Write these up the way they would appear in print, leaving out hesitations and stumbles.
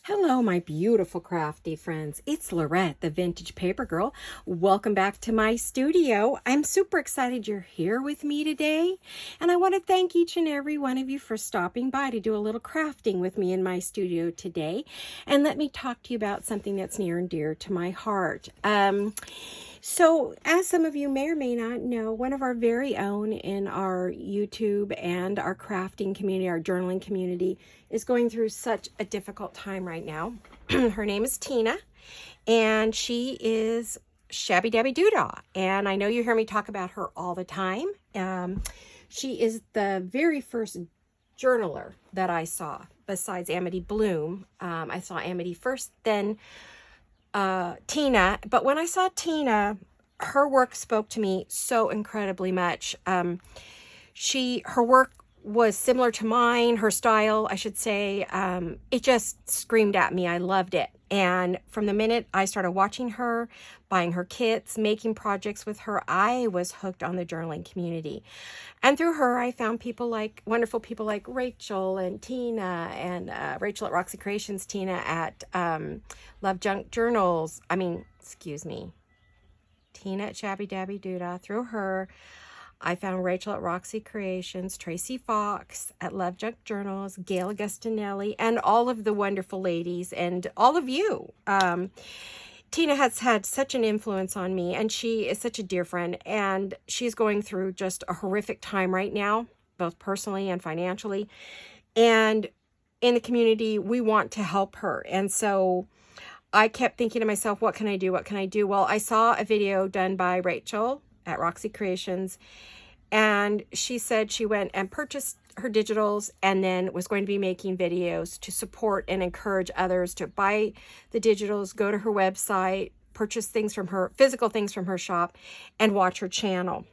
Hello, my beautiful crafty friends. It's Laurette, the Vintage Paper Girl. Welcome back to my studio. I'm super excited you're here with me today. And I want to thank each and every one of you for stopping by to do a little crafting with me in my studio today. And let me talk to you about something that's near and dear to my heart. So, as some of you may or may not know, one of our very own in our YouTube and our crafting community, our journaling community, is going through such a difficult time right now. Her name is Tina, and she is Shabby Dabby Doodah. And I know you hear me talk about her all the time. She is the very first journaler that I saw, besides Amity Bloom. I saw Amity first, then Tina. But when I saw Tina, her work spoke to me so incredibly much. Her work was similar to mine, her style, I should say. It just screamed at me. I loved it. And from the minute I started watching her, buying her kits, making projects with her, I was hooked on the journaling community. And through her, I found wonderful people like Rachel and Tina, and Rachel at Roxy Creations, Tina at Love Junk Journals. Tina at Shabby Dabby Doodah. Through her, I found Rachel at Roxy Creations, Tracy Fox at Love Junk Journals, Gail Augustinelli, and all of the wonderful ladies, and all of you. Tina has had such an influence on me, and she is such a dear friend, and she's going through just a horrific time right now, both personally and financially. And in the community, we want to help her. And so I kept thinking to myself, what can I do? What can I do? Well, I saw a video done by Rachel at Roxy Creations, and she said she went and purchased her digitals and then was going to be making videos to support and encourage others to buy the digitals, go to her website, purchase things from her, physical things from her shop, and watch her channel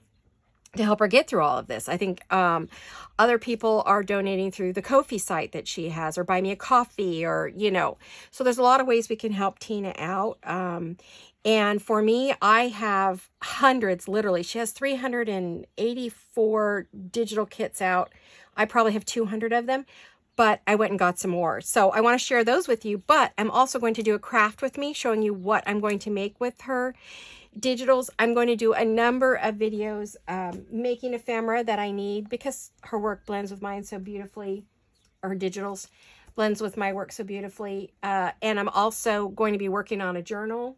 to help her get through all of this. I think other people are donating through the Ko-fi site that she has, or Buy Me a Coffee, or, so there's a lot of ways we can help Tina out. And for me, I have hundreds, literally. She has 384 digital kits out. I probably have 200 of them, but I went and got some more. So I want to share those with you, but I'm also going to do a craft with me, showing you what I'm going to make with her digitals. I'm going to do a number of videos making ephemera that I need, because her work blends with mine so beautifully. Her digitals blends with my work so beautifully. And I'm also going to be working on a journal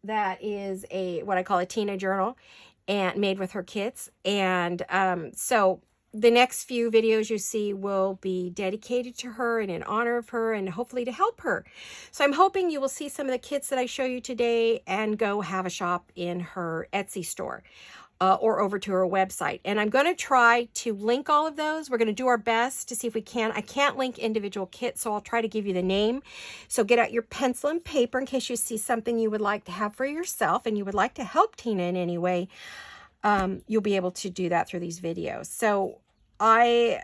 that is what I call a Tina journal, and made with her kits. And so the next few videos you see will be dedicated to her and in honor of her, and hopefully to help her. So I'm hoping you will see some of the kits that I show you today and go have a shop in her Etsy store. Or over to her website. And I'm going to try to link all of those. We're going to do our best to see if we can. I can't link individual kits, so I'll try to give you the name. So get out your pencil and paper in case you see something you would like to have for yourself and you would like to help Tina in any way. You'll be able to do that through these videos. So I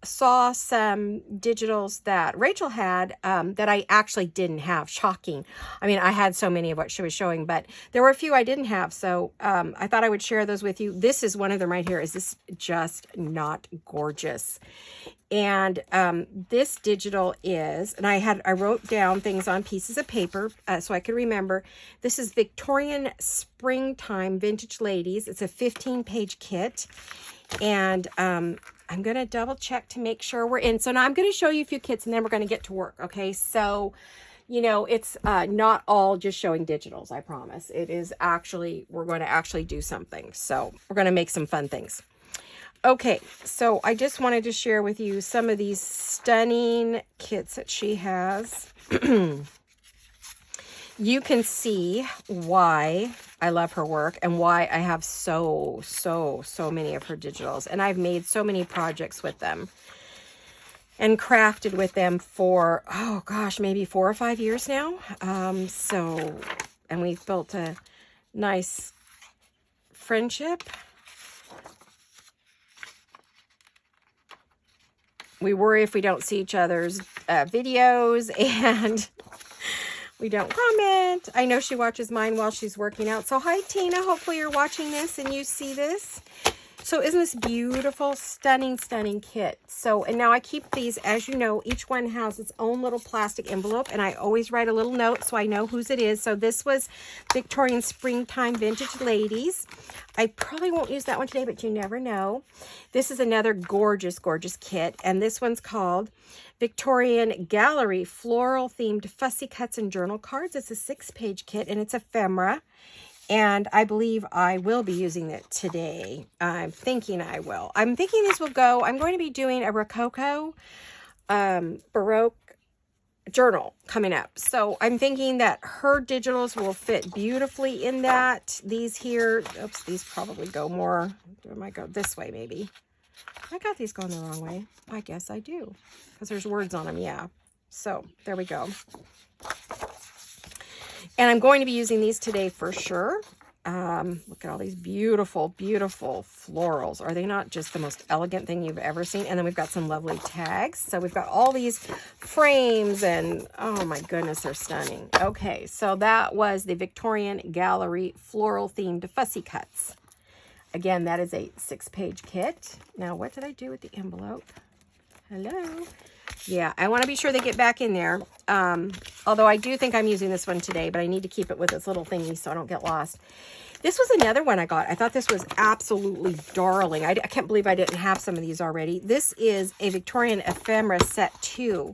saw some digitals that Rachel had that I actually didn't have. Shocking. I mean, I had so many of what she was showing, but there were a few I didn't have. So I thought I would share those with you. This is one of them right here. Is this just not gorgeous? And this digital is, and I wrote down things on pieces of paper so I could remember. This is Victorian Springtime Vintage Ladies. It's a 15-page kit. And I'm going to double check to make sure we're in. So now I'm going to show you a few kits, and then we're going to get to work. Okay. So, it's not all just showing digitals. I promise. It is actually, we're going to actually do something. So we're going to make some fun things. Okay. So I just wanted to share with you some of these stunning kits that she has. You can see why I love her work and why I have so many of her digitals. And I've made so many projects with them and crafted with them for, oh gosh, maybe 4 or 5 years now. And we've built a nice friendship. We worry if we don't see each other's videos, and we don't comment. I know she watches mine while she's working out. So hi, Tina. Hopefully you're watching this and you see this. So isn't this beautiful, stunning, stunning kit? So, and now I keep these, as you know, each one has its own little plastic envelope, and I always write a little note so I know whose it is. So this was Victorian Springtime Vintage Ladies. I probably won't use that one today, but you never know. This is another gorgeous, gorgeous kit, and this one's called Victorian Gallery Floral Themed Fussy Cuts and Journal Cards. It's a 6-page kit, and it's ephemera. And I believe I will be using it today. I'm thinking I will. I'm thinking this will go, I'm going to be doing a Rococo Baroque journal coming up. So I'm thinking that her digitals will fit beautifully in that. These here, oops, these probably go more, I might go this way maybe. I got these going the wrong way. I guess I do. Because there's words on them, yeah. So there we go. And I'm going to be using these today for sure. Look at all these beautiful, beautiful florals. Are they not just the most elegant thing you've ever seen? And then we've got some lovely tags. So we've got all these frames and, oh my goodness, they're stunning. Okay, so that was the Victorian Gallery Floral Themed Fussy Cuts. Again, that is a 6-page kit. Now, what did I do with the envelope? Hello? Yeah, I want to be sure they get back in there. Although I do think I'm using this one today, but I need to keep it with its little thingy so I don't get lost. This was another one I got. I thought this was absolutely darling. I can't believe I didn't have some of these already. This is a Victorian Ephemera Set 2.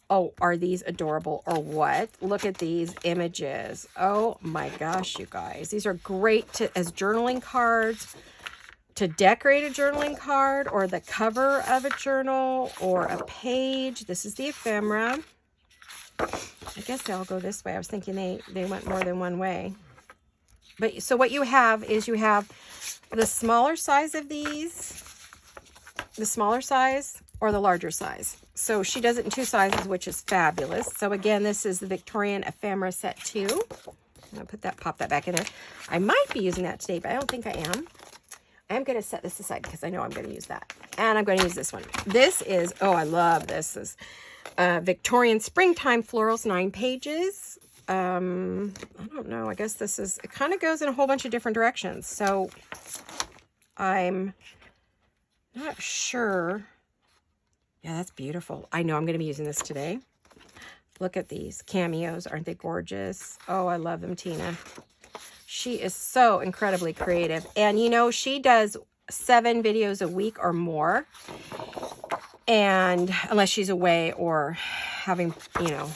Oh, are these adorable or what? Look at these images. Oh my gosh, you guys. These are great as journaling cards, to decorate a journaling card or the cover of a journal or a page. This is the ephemera. I guess they all go this way. I was thinking they went more than one way. But so what you have is you have the smaller size of these, the smaller size or the larger size. So she does it in 2 sizes, which is fabulous. So again, this is the Victorian Ephemera Set 2. I'm going to pop that back in there. I might be using that today, but I don't think I am. I'm going to set this aside because I know I'm going to use that. And I'm going to use this one. This is, oh, I love this. This is Victorian Springtime Florals, 9 pages. I don't know. I guess this is, it kind of goes in a whole bunch of different directions. So I'm not sure. Yeah, that's beautiful. I know I'm going to be using this today. Look at these cameos. Aren't they gorgeous? Oh, I love them, Tina. She is so incredibly creative. And, you know, she does 7 videos a week or more. And unless she's away or having, you know,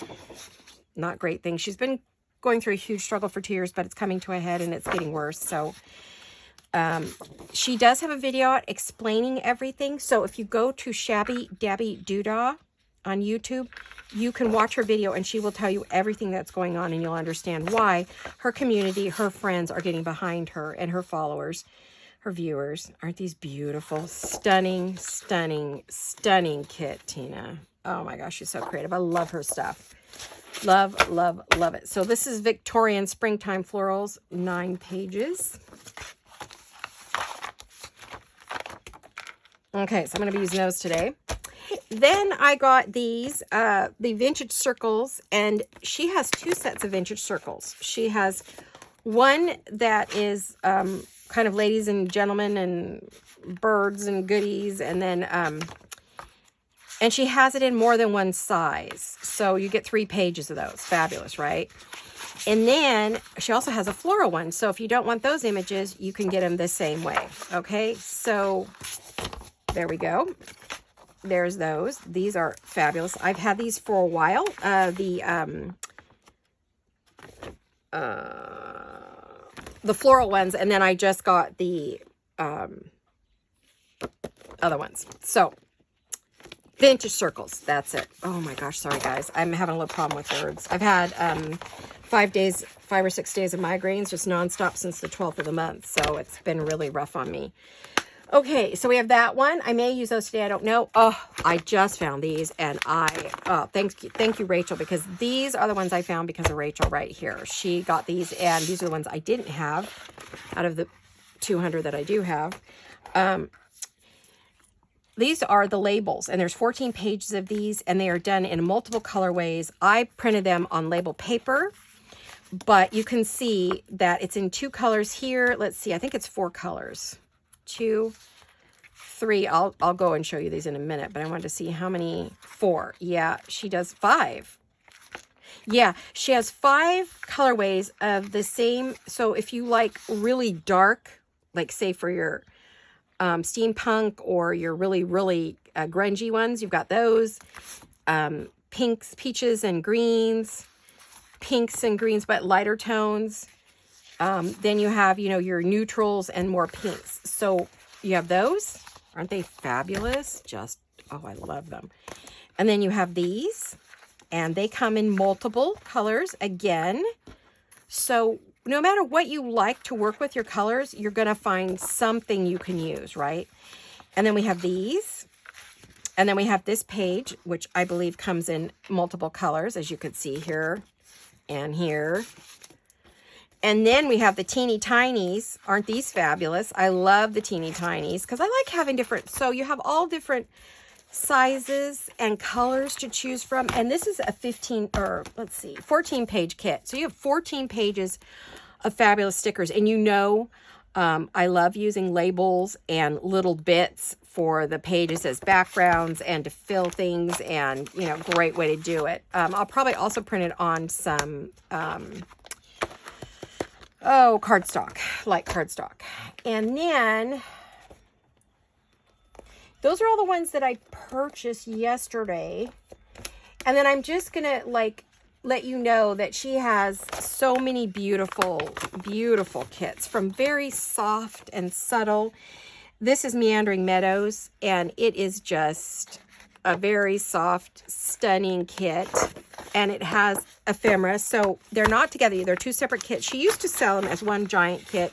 not great things. She's been going through a huge struggle for 2 years, but it's coming to a head and it's getting worse. So she does have a video out explaining everything. So if you go to Shabby Dabby Doodah on YouTube, you can watch her video and she will tell you everything that's going on and you'll understand why her community, her friends are getting behind her and her followers, her viewers. Aren't these beautiful? Stunning, stunning, stunning kit, Tina. Oh my gosh, she's so creative. I love her stuff. Love, love, love it. So this is Victorian Springtime Florals, 9 pages. Okay, so I'm going to be using those today. Then I got these, the vintage circles, and she has 2 sets of vintage circles. She has one that is kind of ladies and gentlemen and birds and goodies, and then and she has it in more than one size. So you get 3 pages of those. Fabulous, right? And then she also has a floral one. So if you don't want those images, you can get them the same way. Okay, so there we go. There's those. These are fabulous. I've had these for a while. The floral ones, and then I just got the other ones. So vintage circles. That's it. Oh my gosh, sorry guys. I'm having a little problem with words. I've had 5 or 6 days of migraines just nonstop since the 12th of the month. So it's been really rough on me. Okay, so we have that one. I may use those today. I don't know. Oh, I just found these, and thank you, Rachel, because these are the ones I found because of Rachel right here. She got these, and these are the ones I didn't have out of the 200 that I do have. These are the labels, and there's 14 pages of these, and they are done in multiple colorways. I printed them on label paper, but you can see that it's in 2 colors here. Let's see, I think it's 4 colors. 2, 3. I'll go and show you these in a minute, but I wanted to see how many. 4. Yeah, she does 5. Yeah, she has 5 colorways of the same. So if you like really dark, like say for your steampunk or your really, really grungy ones, you've got those. Pinks, peaches, and greens. Pinks and greens, but lighter tones. Then you have, you know, your neutrals and more pinks. So you have those. Aren't they fabulous? Just, oh, I love them. And then you have these. And they come in multiple colors again. So no matter what you like to work with your colors, you're going to find something you can use, right? And then we have these. And then we have this page, which I believe comes in multiple colors, as you could see here and here. And then we have the teeny tinies. Aren't these fabulous? I love the teeny tinies because I like having different. So you have all different sizes and colors to choose from. And this is a 14 page kit. So you have 14 pages of fabulous stickers. And you know, I love using labels and little bits for the pages as backgrounds and to fill things, and, you know, great way to do it. I'll probably also print it on some, cardstock, light cardstock. And then those are all the ones that I purchased yesterday. And then I'm just going to let you know that she has so many beautiful, beautiful kits, from very soft and subtle. This is Meandering Meadows, and it is just a very soft, stunning kit. And it has ephemera. So they're not together. They're 2 separate kits. She used to sell them as one giant kit.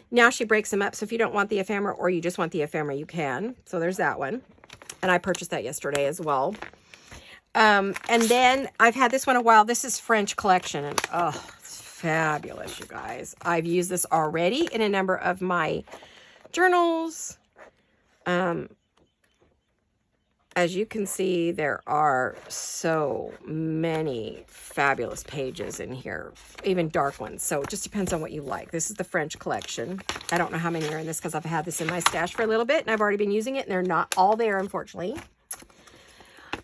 Now she breaks them up, so if you don't want the ephemera or you just want the ephemera, you can. So there's that one. And I purchased that yesterday as well. And then I've had this one a while. This is French Collection. And oh, it's fabulous, you guys. I've used this already in a number of my journals. As you can see, there are so many fabulous pages in here, even dark ones. So it just depends on what you like. This is the French Collection. I don't know how many are in this because I've had this in my stash for a little bit and I've already been using it, and they're not all there, unfortunately.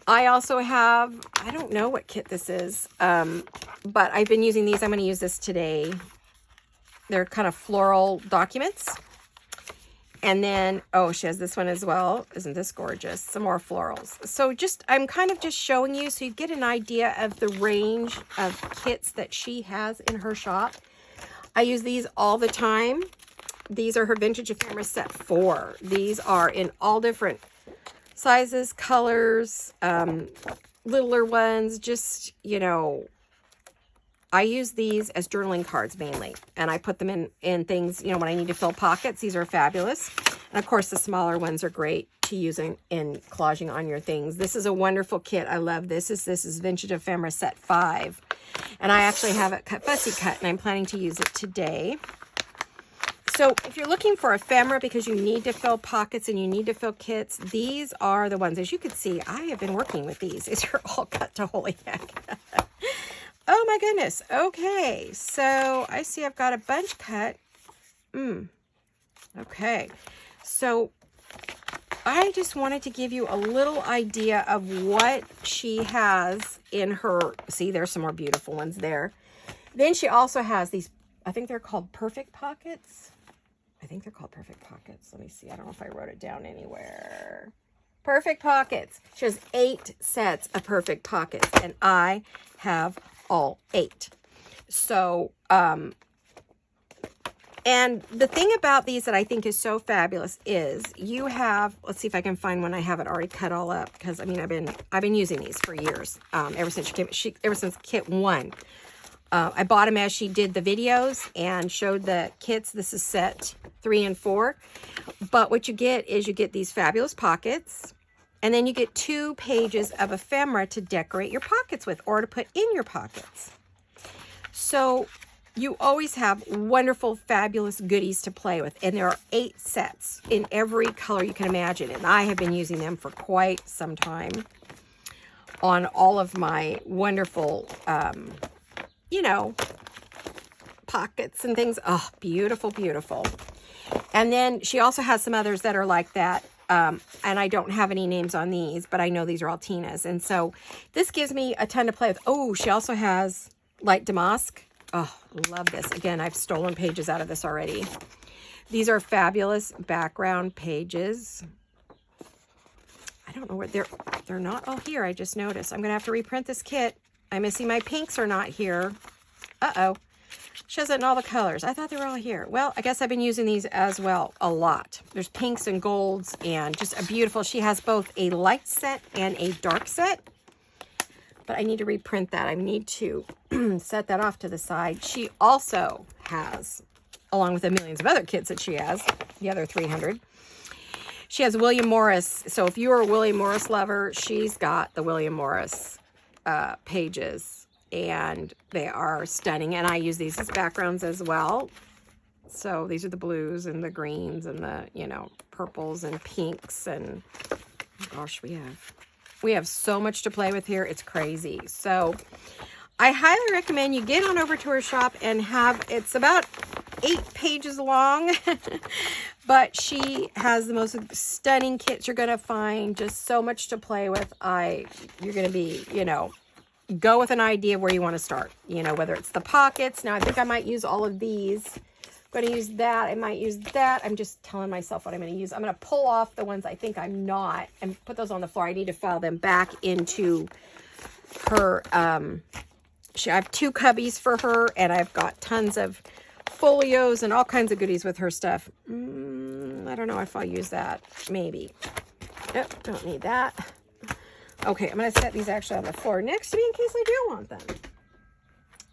I also have, I don't know what kit this is, but I've been using these. I'm going to use this today. They're kind of floral documents. And then, oh, she has this one as well. Isn't this gorgeous? Some more florals. So I'm kind of just showing you so you get an idea of the range of kits that she has in her shop. I use these all the time. These are her Vintage Ephemera Set 4. These are in all different sizes, colors, littler ones, just, you know, I use these as journaling cards mainly, and I put them in things, you know, when I need to fill pockets. These are fabulous. And of course, the smaller ones are great to use in collaging on your things. This is a wonderful kit. I love this. This is Vintage Ephemera Set 5. And I actually have it fussy cut, and I'm planning to use it today. So if you're looking for ephemera because you need to fill pockets and you need to fill kits, these are the ones. As you can see, I have been working with these. These are all cut to holy heck. Oh my goodness. Okay. So I see I've got a bunch cut. Okay. So I just wanted to give you a little idea of what she has in her. See, there's some more beautiful ones there. Then she also has these, I think they're called Perfect Pockets. I think they're called Perfect Pockets. Let me see. I don't know if I wrote it down anywhere. Perfect Pockets. She has 8 sets of Perfect Pockets, and I have all 8. So, and the thing about these that I think is so fabulous is you have, let's see if I can find one I haven't already cut all up, because I mean, I've been using these for years, ever since kit 1. I bought them as she did the videos and showed the kits. This is set 3 and 4. But what you get is you get these fabulous pockets, and then you get 2 pages of ephemera to decorate your pockets with, or to put in your pockets. So you always have wonderful, fabulous goodies to play with. And there are 8 sets in every color you can imagine. And I have been using them for quite some time on all of my wonderful, you know, pockets and things. Oh, beautiful, beautiful. And then she also has some others that are like that. And I don't have any names on these, but I know these are all Tina's. And so this gives me a ton to play with. Oh, she also has light damask. Oh, love this. Again, I've stolen pages out of this already. These are fabulous background pages. I don't know where they're not all here. I just noticed. I'm going to have to reprint this kit. I'm missing my pinks are not here. Uh-oh. She has it in all the colors. I thought they were all here. Well, I guess I've been using these as well a lot. There's pinks and golds and just a beautiful. She has both a light set and a dark set. But I need to reprint that. I need to set that off to the side. She also has, along with the millions of other kits that she has, the other 300, she has William Morris. So if you're a William Morris lover, she's got the William Morris pages. And they are stunning. And I use these as backgrounds as well. So these are the blues and the greens and the, you know, purples and pinks. And gosh, we have so much to play with here. It's crazy. So I highly recommend you get on over to her shop and it's about 8 pages long, but she has the most stunning kits you're going to find. Just so much to play with. You're going to be, you know, go with an idea of where you want to start, you know, whether it's the pockets. Now I think I might use all of these. I'm going to use that. I might use that. I'm just telling myself what I'm going to use. I'm going to pull off the ones I think I'm not and put those on the floor. I need to file them back into her. I have 2 cubbies for her, and I've got tons of folios and all kinds of goodies with her stuff. I don't know if I'll use that. Maybe. Nope, don't need that. Okay, I'm going to set these actually on the floor next to me in case I do want them.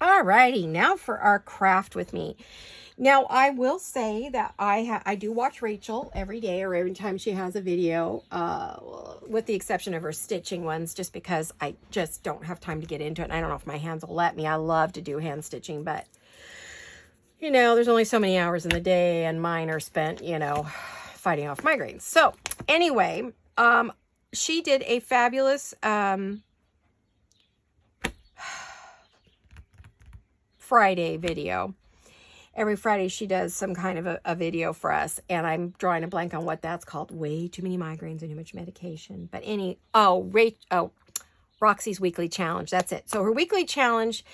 Alrighty, now for our craft with me. Now, I will say that I do watch Rachel every day or every time she has a video, with the exception of her stitching ones, just because I just don't have time to get into it. And I don't know if my hands will let me. I love to do hand stitching, but, you know, there's only so many hours in the day, and mine are spent, you know, fighting off migraines. So, anyway, she did a fabulous Friday video. Every Friday she does some kind of a video for us, and I'm drawing a blank on what that's called. Way too many migraines and too much medication. But Roxy's weekly challenge. That's it. So her weekly challenge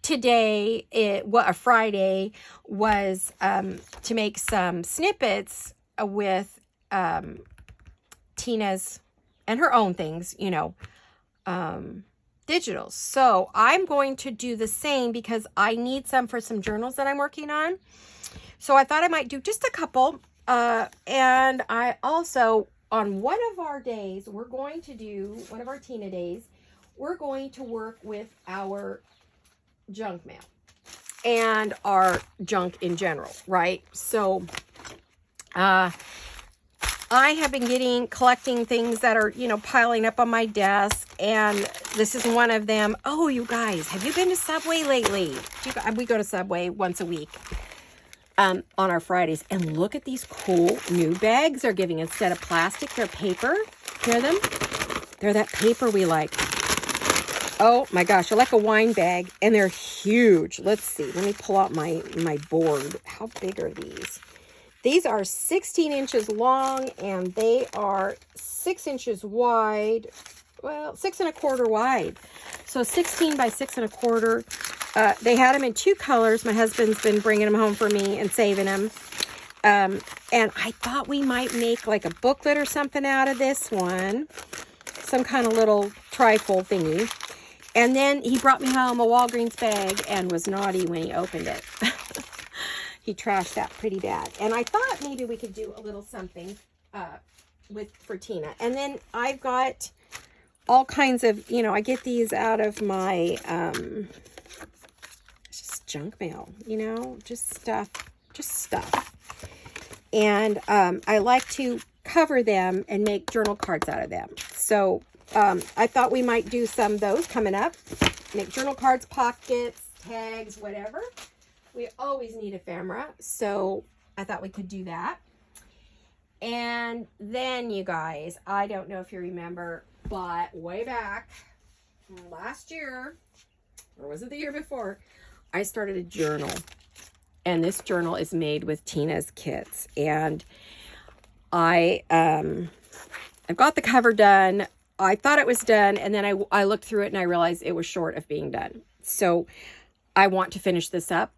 today, a Friday, was to make some snippets with Tina's and her own things, you know, digitals. So I'm going to do the same because I need some for some journals that I'm working on. So I thought I might do just a couple. And I also, on one of our days, we're going to do, one of our Tina days, we're going to work with our junk mail and our junk in general, right? So, I have been collecting things that are, you know, piling up on my desk, and this is one of them. Oh, you guys, have you been to Subway lately? We go to Subway once a week on our Fridays, and look at these cool new bags they're giving. Instead of plastic, they're paper. Hear them? They're that paper we like. Oh my gosh, they're like a wine bag, and they're huge. Let's see. Let me pull out my board. How big are these? These are 16 inches long, and they are 6 inches wide. Well, 6 1/4 wide. So 16 by 6 1/4. They had them in 2 colors. My husband's been bringing them home for me and saving them. And I thought we might make like a booklet or something out of this one. Some kind of little trifold thingy. And then he brought me home a Walgreens bag and was naughty when he opened it. He trashed that pretty bad. And I thought maybe we could do a little something for Tina. And then I've got all kinds of, you know, I get these out of my just junk mail, you know, just stuff. And I like to cover them and make journal cards out of them. So I thought we might do some of those coming up. Make journal cards, pockets, tags, whatever. We always need ephemera, so I thought we could do that. And then, you guys, I don't know if you remember, but way back last year, or was it the year before, I started a journal. And this journal is made with Tina's kits. And I I've got the cover done. I thought it was done, and then I looked through it and I realized it was short of being done. So I want to finish this up,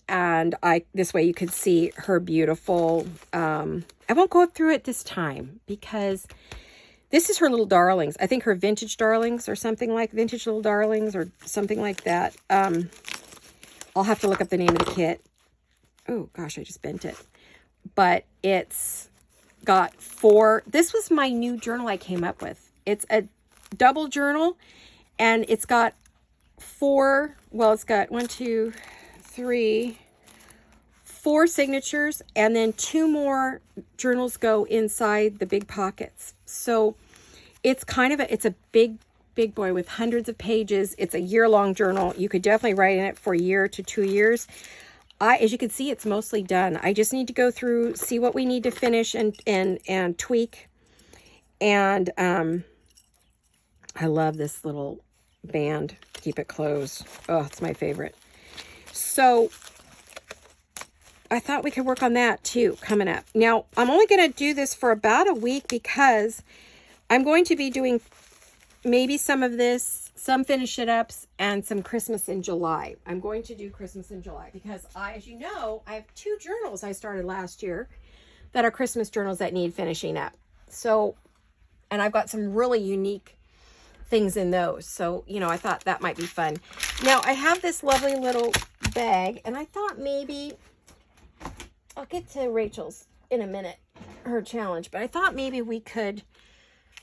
and this way you could see her beautiful, I won't go through it this time because this is her little darlings. I think her vintage darlings or something like vintage little darlings or something like that. I'll have to look up the name of the kit. Oh gosh, I just bent it. But it's got 4. This was my new journal I came up with. It's a double journal, and it's got 4. Well, it's got 1, 2, 3, 4 signatures, and then 2 more journals go inside the big pockets. So it's kind of it's a big boy with hundreds of pages. It's a year-long journal. You could definitely write in it for a year to 2 years. As you can see, it's mostly done. I just need to go through, see what we need to finish and tweak. And I love this little band. Keep it closed. Oh, it's my favorite. So I thought we could work on that too coming up. Now, I'm only going to do this for about a week because I'm going to be doing maybe some of this, some finish it ups, and some Christmas in July. I'm going to do Christmas in July because as you know, I have 2 journals I started last year that are Christmas journals that need finishing up. So, and I've got some really unique things in those. So, you know, I thought that might be fun. Now, I have this lovely little bag, and I thought maybe, I'll get to Rachel's in a minute, her challenge, but I thought maybe we could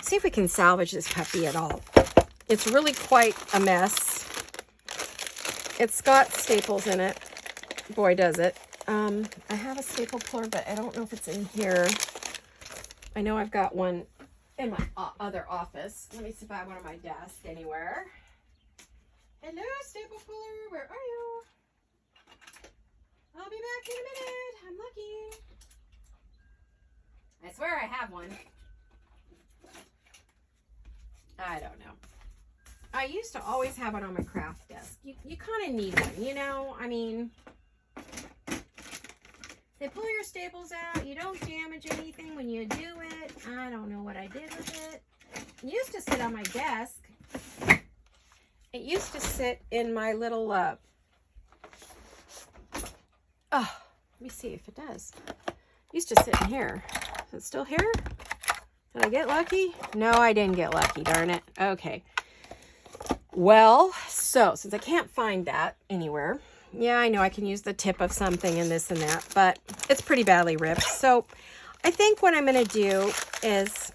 see if we can salvage this puppy at all. It's really quite a mess. It's got staples in it. Boy, does it. I have a staple puller, but I don't know if it's in here. I know I've got one in my other office. Let me see if I have one on my desk anywhere. Hello, staple puller. Where are you? I'll be back in a minute. I'm lucky. I swear I have one. I don't know. I used to always have one on my craft desk. You kind of need one, you know? I mean, they pull your staples out. You don't damage anything when you do it. I don't know what I did with it. It used to sit on my desk. It used to sit in my little, let me see if it does. It used to sit in here. Is it still here? Did I get lucky? No, I didn't get lucky, darn it. Okay. Well, so since I can't find that anywhere, yeah, I know I can use the tip of something and this and that, but it's pretty badly ripped. So I think what I'm going to do is,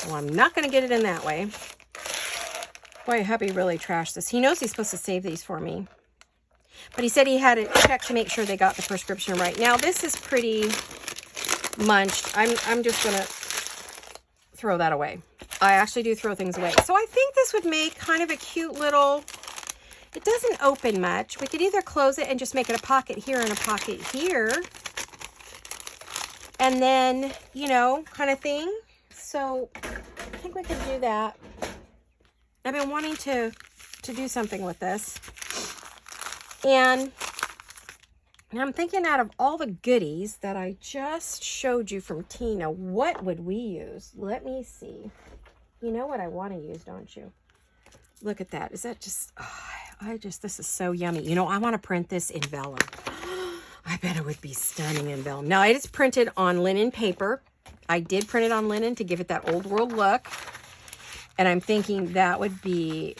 well, I'm not going to get it in that way. Boy, hubby really trashed this. He knows he's supposed to save these for me, but he said he had to check to make sure they got the prescription right. Now, this is pretty munched. I'm just going to throw that away. I actually do throw things away. So I think this would make kind of a cute little, it doesn't open much. We could either close it and just make it a pocket here and a pocket here. And then, you know, kind of thing. So I think we could do that. I've been wanting to do something with this. And I'm thinking out of all the goodies that I just showed you from Tina, what would we use? Let me see. You know what I want to use, don't you? Look at that. Is that just, this is so yummy. You know, I want to print this in vellum. I bet it would be stunning in vellum. Now, it is printed on linen paper. I did print it on linen to give it that old world look. And I'm thinking that would be,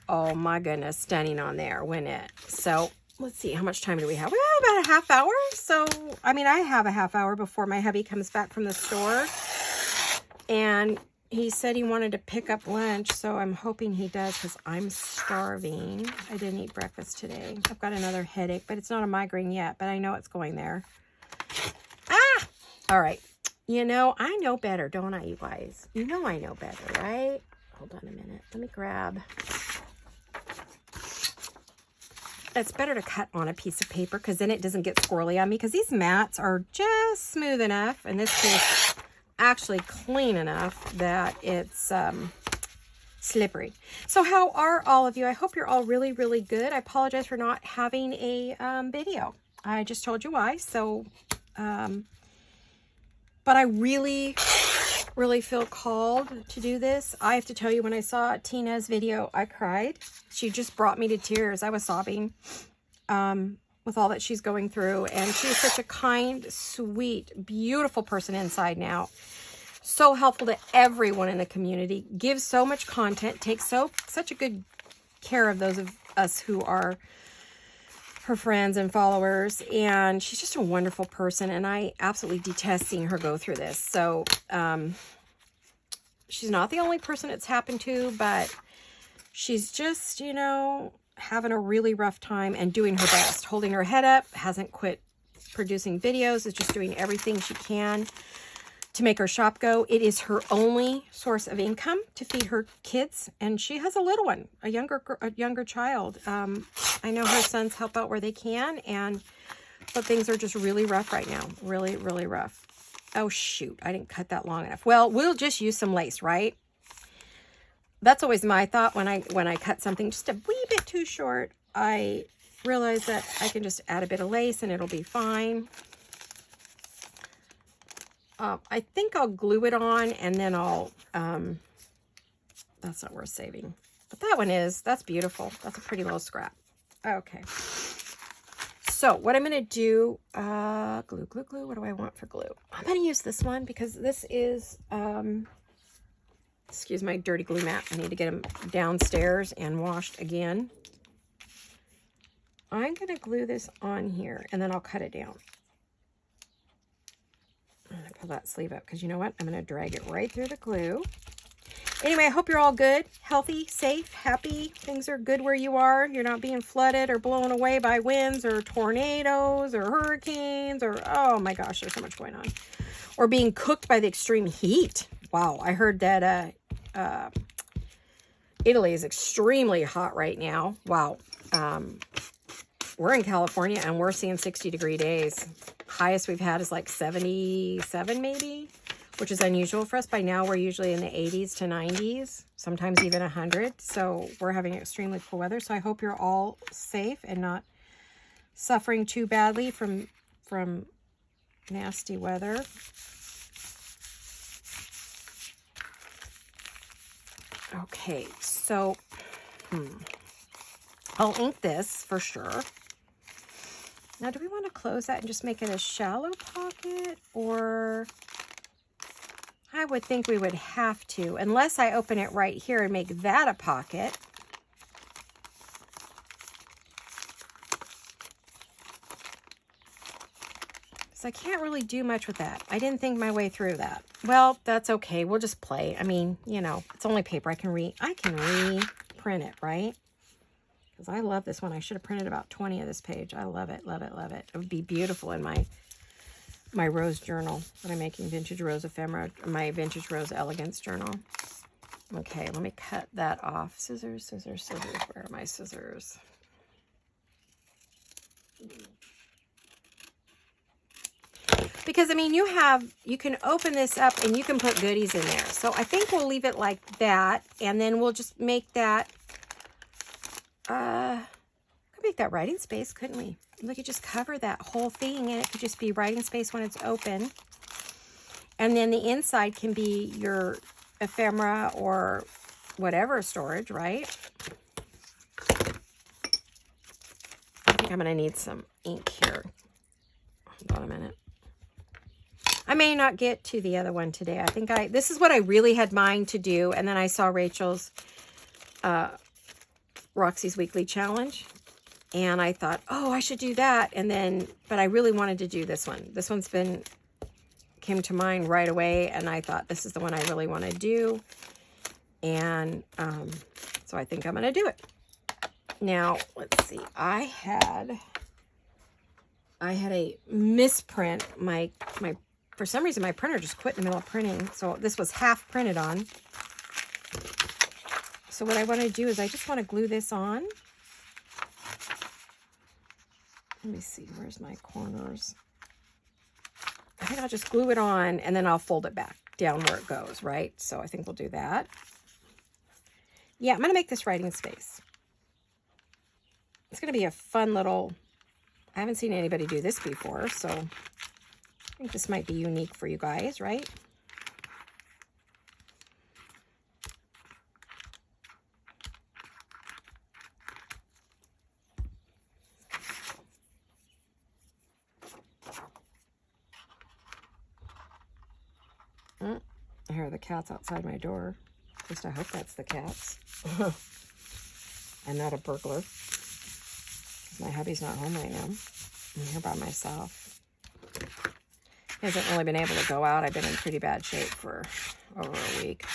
oh my goodness, stunning on there, wouldn't it? So let's see, how much time do we have? We have about a half hour. So, I mean, I have a half hour before my hubby comes back from the store. And he said he wanted to pick up lunch, so I'm hoping he does because I'm starving. I didn't eat breakfast today. I've got another headache, but it's not a migraine yet, but I know it's going there. Ah! All right. You know, I know better, don't I, you guys? You know I know better, right? Hold on a minute. Let me grab. It's better to cut on a piece of paper because then it doesn't get squirrely on me because these mats are just smooth enough. In this case, actually clean enough that it's slippery. So how are all of you? I hope you're all really, really good. I apologize for not having a video. I just told you why. So, but I really really feel called to do this. I have to tell you, when I saw Tina's video, I cried. She just brought me to tears. I was sobbing with all that she's going through. And she's such a kind, sweet, beautiful person inside now. So helpful to everyone in the community. Gives so much content. Takes such a good care of those of us who are her friends and followers, and she's just a wonderful person, and I absolutely detest seeing her go through this. So she's not the only person it's happened to, but she's just, you know, having a really rough time and doing her best, holding her head up, hasn't quit producing videos, is just doing everything she can to make her shop go. It is her only source of income to feed her kids, and she has a little one, a younger child. I know her sons help out where they can, but things are just really rough right now. Really, really rough. Oh shoot, I didn't cut that long enough. Well, we'll just use some lace, right? That's always my thought when I cut something just a wee bit too short. I realize that I can just add a bit of lace and it'll be fine. I think I'll glue it on, and then I'll, that's not worth saving. But that one is, that's beautiful. That's a pretty little scrap. Okay. So what I'm going to do, glue. What do I want for glue? I'm going to use this one because this is, excuse my dirty glue mat. I need to get them downstairs and washed again. I'm going to glue this on here, and then I'll cut it down. I'm going to pull that sleeve up because you know what? I'm going to drag it right through the glue. Anyway, I hope you're all good, healthy, safe, happy. Things are good where you are. You're not being flooded or blown away by winds or tornadoes or hurricanes or, oh my gosh, there's so much going on. Or being cooked by the extreme heat. Wow, I heard that Italy is extremely hot right now. Wow. We're in California and we're seeing 60-degree days. Highest we've had is like 77 maybe, which is unusual for us. By now we're usually in the 80s to 90s, sometimes even 100. So we're having extremely cool weather. So I hope you're all safe and not suffering too badly from nasty weather. Okay, so I'll ink this for sure. Now, do we want to close that and just make it a shallow pocket? Or I would think we would have to, unless I open it right here and make that a pocket. So I can't really do much with that. I didn't think my way through that. Well, that's okay. We'll just play. I mean, you know, it's only paper. I can reprint it, right? Because I love this one. I should have printed about 20 of this page. I love it, love it, love it. It would be beautiful in my rose journal that I'm making, Vintage Rose Ephemera, my Vintage Rose Elegance journal. Okay, let me cut that off. Scissors, scissors, scissors. Where are my scissors? Because, I mean, you can open this up and you can put goodies in there. So I think we'll leave it like that. And then we'll just make that, could make that writing space, couldn't we? We could just cover that whole thing and it could just be writing space when it's open. And then the inside can be your ephemera or whatever storage, right? I think I'm going to need some ink here. Hold on a minute. I may not get to the other one today. I think this is what I really had mind to do. And then I saw Rachel's, Roxy's weekly challenge. And I thought, oh, I should do that. And then, but I really wanted to do this one. This one's came to mind right away. And I thought, this is the one I really want to do. And so I think I'm going to do it. Now, let's see. I had a misprint. For some reason, my printer just quit in the middle of printing. So this was half printed on. So what I want to do is I just want to glue this on. Let me see, where's my corners? I think I'll just glue it on and then I'll fold it back down where it goes, right? So I think we'll do that. Yeah, I'm going to make this writing space. It's going to be a fun little, I haven't seen anybody do this before, so I think this might be unique for you guys, right? Here are the cats outside my door. At least I hope that's the cats. I'm not a burglar. My hubby's not home right now. I'm here by myself. He hasn't really been able to go out. I've been in pretty bad shape for over a week.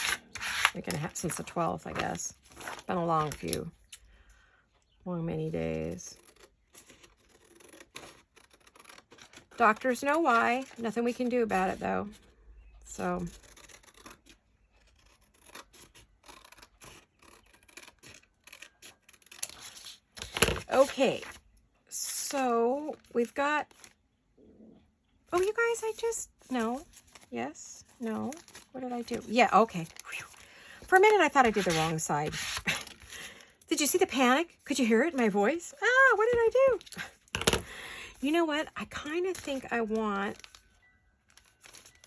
Week and a half, since the 12th, I guess. It's been a long many days. Doctors know why. Nothing we can do about it, though. So... okay, so we've got, oh, you guys, no, yes, no, what did I do? Yeah, okay. Whew. For a minute, I thought I did the wrong side. Did you see the panic? Could you hear it in my voice? Ah, what did I do? You know what? I kind of think I want,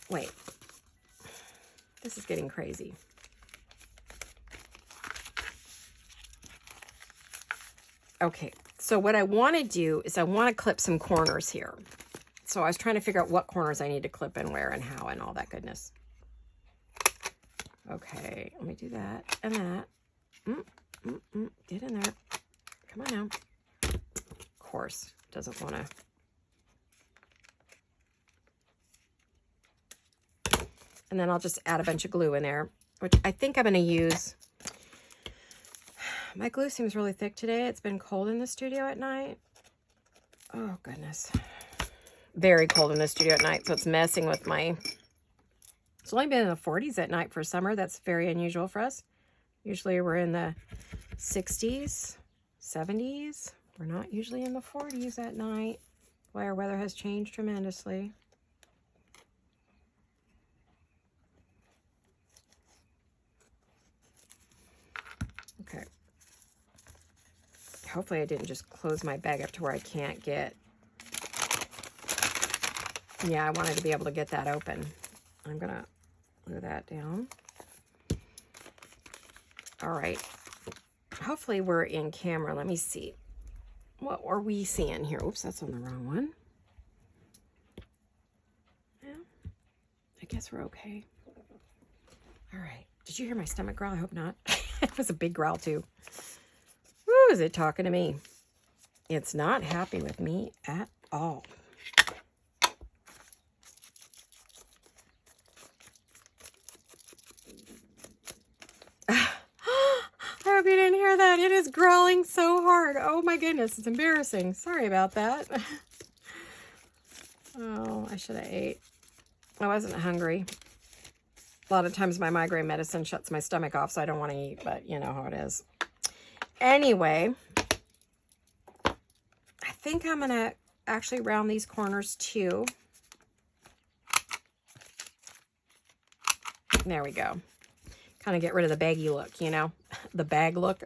wait, this is getting crazy. Okay, so what I want to do is I want to clip some corners here. So I was trying to figure out what corners I need to clip and where and how and all that goodness. Okay, let me do that and that. Get in there. Come on now. Of course, doesn't want to. And then I'll just add a bunch of glue in there, which I think I'm going to use. My glue seems really thick today. It's been cold in the studio at night. Oh, goodness. Very cold in the studio at night, so it's messing with my... It's only been in the 40s at night for summer. That's very unusual for us. Usually we're in the 60s, 70s. We're not usually in the 40s at night. Boy, our weather has changed tremendously. Okay. Hopefully I didn't just close my bag up to where I can't get... Yeah, I wanted to be able to get that open. I'm going to glue that down. All right. Hopefully we're in camera. Let me see. What are we seeing here? Oops, that's on the wrong one. Yeah, I guess we're okay. All right. Did you hear my stomach growl? I hope not. It was a big growl too. Woo, is it talking to me? It's not happy with me at all. I hope you didn't hear that. It is growling so hard. Oh my goodness, it's embarrassing. Sorry about that. Oh, I should have ate. I wasn't hungry. A lot of times my migraine medicine shuts my stomach off, so I don't want to eat, but you know how it is. Anyway, I think I'm going to actually round these corners too. There we go. Kind of get rid of the baggy look, you know, the bag look,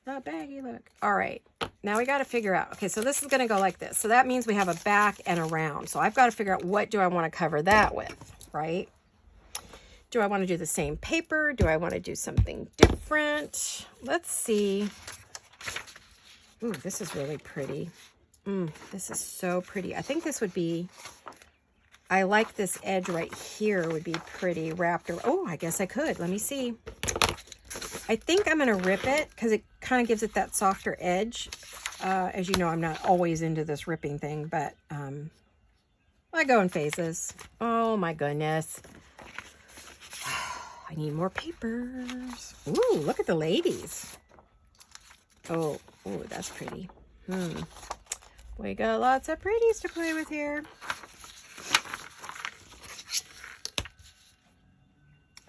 the baggy look. All right, now we got to figure out, okay, so this is going to go like this. So that means we have a back and a round. So I've got to figure out what do I want to cover that with, right? Do I want to do the same paper? Do I want to do something different? Let's see. Ooh, this is really pretty. This is so pretty. I think this would be, I like this edge right here would be pretty wrapped around. Oh, I guess I could. Let me see. I think I'm going to rip it because it kind of gives it that softer edge. As you know, I'm not always into this ripping thing, but I go in phases. Oh my goodness. I need more papers. Ooh, look at the ladies. Oh, that's pretty. We got lots of pretties to play with here.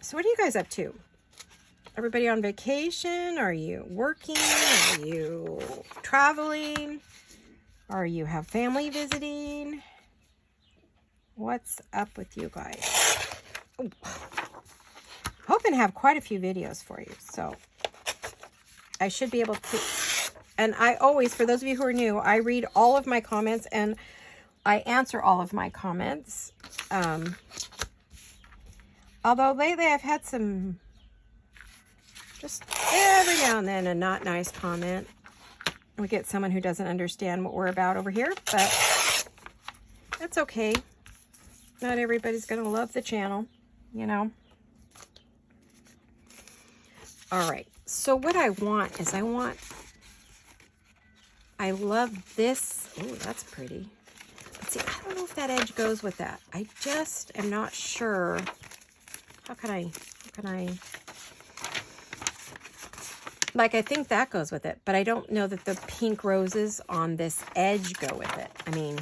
So what are you guys up to? Everybody on vacation? Are you working? Are you traveling? Are you have family visiting? What's up with you guys? Oh. Hoping to have quite a few videos for you, so I should be able to. And I always, for those of you who are new, I read all of my comments and I answer all of my comments. Although lately I've had some, just every now and then, a not nice comment. We get someone who doesn't understand what we're about over here, but that's okay. Not everybody's going to love the channel. you know. All right, so what I want is I love this. Oh, that's pretty. But see, I don't know if that edge goes with that. I just am not sure. How can I, like, I think that goes with it, but I don't know that the pink roses on this edge go with it. I mean,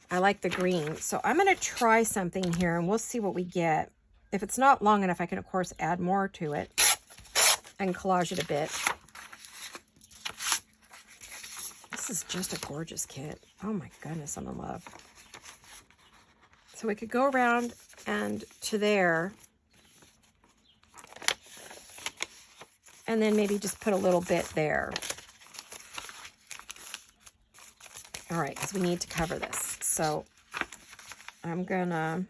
I like the green. So I'm going to try something here and we'll see what we get. If it's not long enough, I can, of course, add more to it. I can collage it a bit. This is just a gorgeous kit. Oh my goodness, I'm in love. So we could go around and to there. And then maybe just put a little bit there. All right, because we need to cover this. So I'm gonna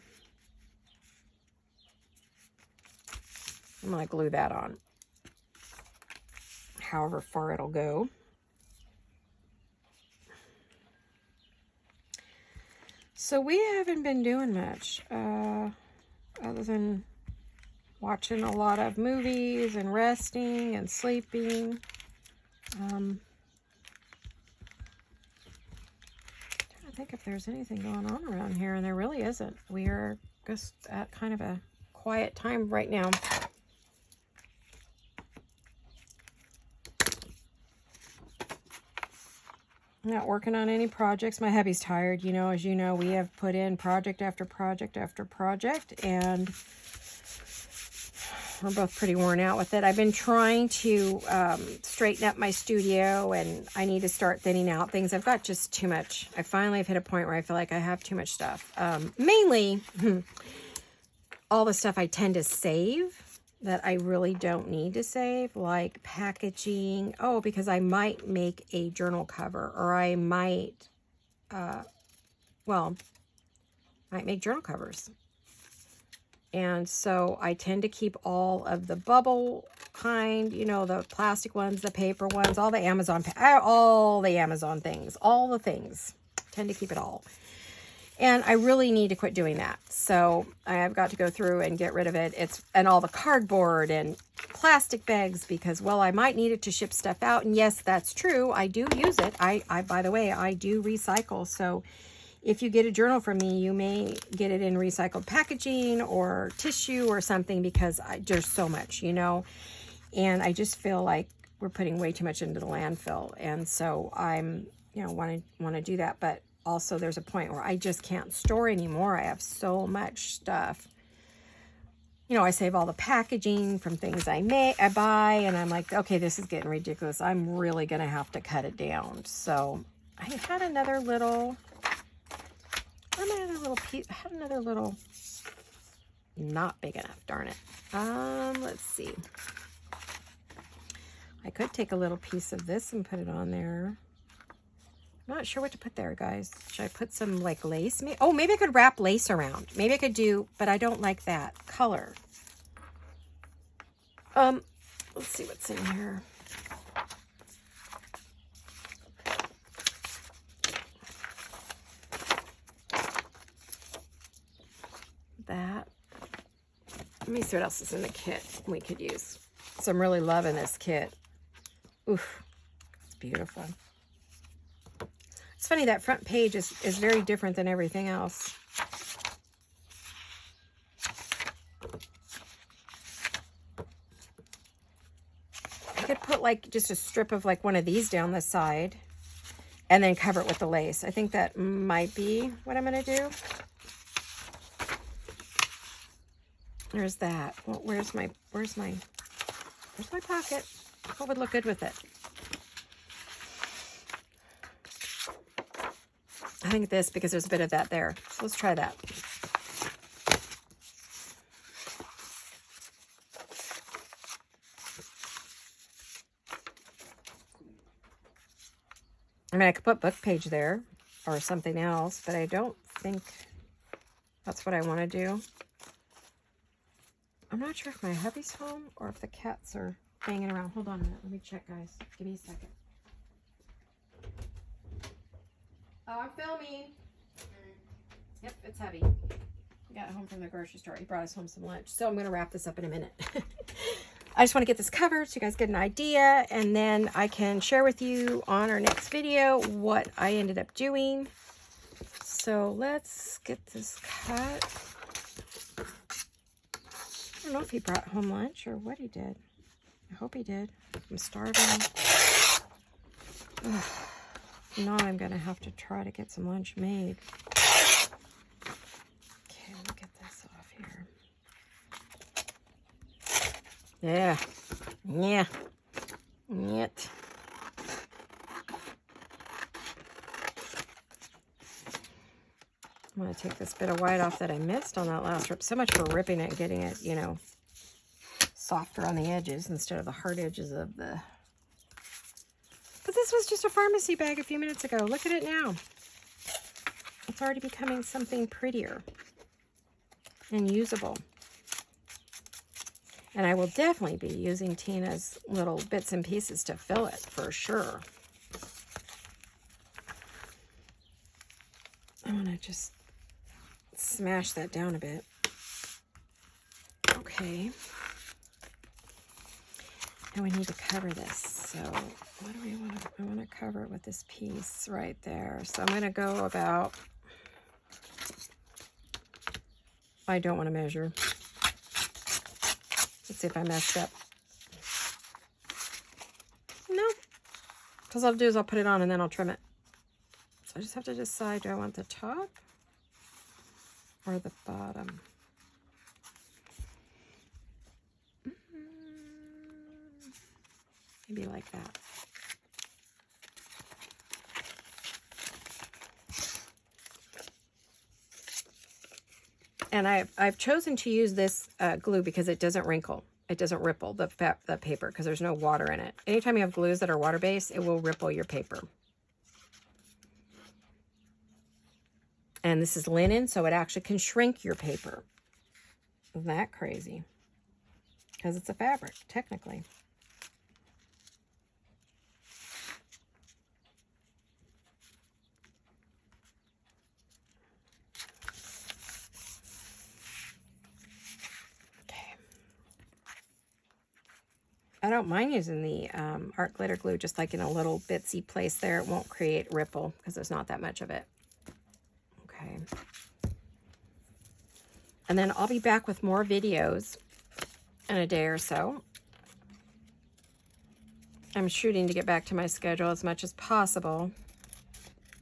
glue that on. However far it'll go. So we haven't been doing much other than watching a lot of movies and resting and sleeping. Trying to think if there's anything going on around here, and there really isn't. We are just at kind of a quiet time right now. I'm not working on any projects. My hubby's tired. You know, as you know, we have put in project after project after project, and we're both pretty worn out with it. I've been trying to straighten up my studio, and I need to start thinning out things. I've got just too much. I finally have hit a point where I feel like I have too much stuff. Mainly, all the stuff I tend to save that I really don't need to save, like packaging. Oh, because I might make a journal cover, or I might, might make journal covers. And so I tend to keep all of the bubble kind, you know, the plastic ones, the paper ones, all the Amazon things, all the things. Tend to keep it all. And I really need to quit doing that. So I've got to go through and get rid of it. And all the cardboard and plastic bags, because, well, I might need it to ship stuff out. And yes, that's true. I do use it. I by the way, I do recycle. So if you get a journal from me, you may get it in recycled packaging or tissue or something, because there's so much, you know. And I just feel like we're putting way too much into the landfill. And so I'm, you know, want to do that. But also there's a point where I just can't store anymore. I have so much stuff. You know, I save all the packaging from things I buy, and I'm like, okay, this is getting ridiculous. I'm really going to have to cut it down. So I had another little piece. I had another little, not big enough, darn it. Let's see. I could take a little piece of this and put it on there. I'm not sure what to put there, guys. Should I put some like lace? Oh, maybe I could wrap lace around. Maybe I could do, but I don't like that color. Let's see what's in here. That. Let me see what else is in the kit we could use. So I'm really loving this kit. Oof, it's beautiful. It's funny, that front page is very different than everything else. I could put like just a strip of like one of these down the side and then cover it with the lace. I think that might be what I'm going to do. There's that. Well, where's my pocket? What would look good with it? I think this, because there's a bit of that there. So let's try that. I mean, I could put book page there or something else, but I don't think that's what I want to do. I'm not sure if my hubby's home or if the cats are hanging around. Hold on a minute. Let me check, guys. Give me a second. Oh, I'm filming. Yep, it's heavy. We got home from the grocery store. He brought us home some lunch. So I'm going to wrap this up in a minute. I just want to get this covered so you guys get an idea, and then I can share with you on our next video what I ended up doing. So let's get this cut. I don't know if he brought home lunch or what he did. I hope he did. I'm starving. Ugh. Now I'm going to have to try to get some lunch made. Okay, let me get this off here. Yeah. Yeah. Yet. I'm going to take this bit of white off that I missed on that last rip. So much for ripping it and getting it, you know, softer on the edges instead of the hard edges of the... But this was just a pharmacy bag a few minutes ago. Look at it now. It's already becoming something prettier and usable. And I will definitely be using Tina's little bits and pieces to fill it for sure. I want to just smash that down a bit. Okay. Now we need to cover this. So what do we want to, I want to cover it with this piece right there. So I'm going to go about, I don't want to measure. Let's see if I messed up. No. Because I'll do is I'll put it on and then I'll trim it. So I just have to decide, do I want the top or the bottom? Maybe like that. And I've chosen to use this glue because it doesn't wrinkle. It doesn't ripple the paper because there's no water in it. Anytime you have glues that are water-based, it will ripple your paper. And this is linen, so it actually can shrink your paper. Isn't that crazy? Because it's a fabric, technically. I don't mind using the art glitter glue just like in a little bitsy place there. It won't create ripple because there's not that much of it. Okay. And then I'll be back with more videos in a day or so. I'm shooting to get back to my schedule as much as possible.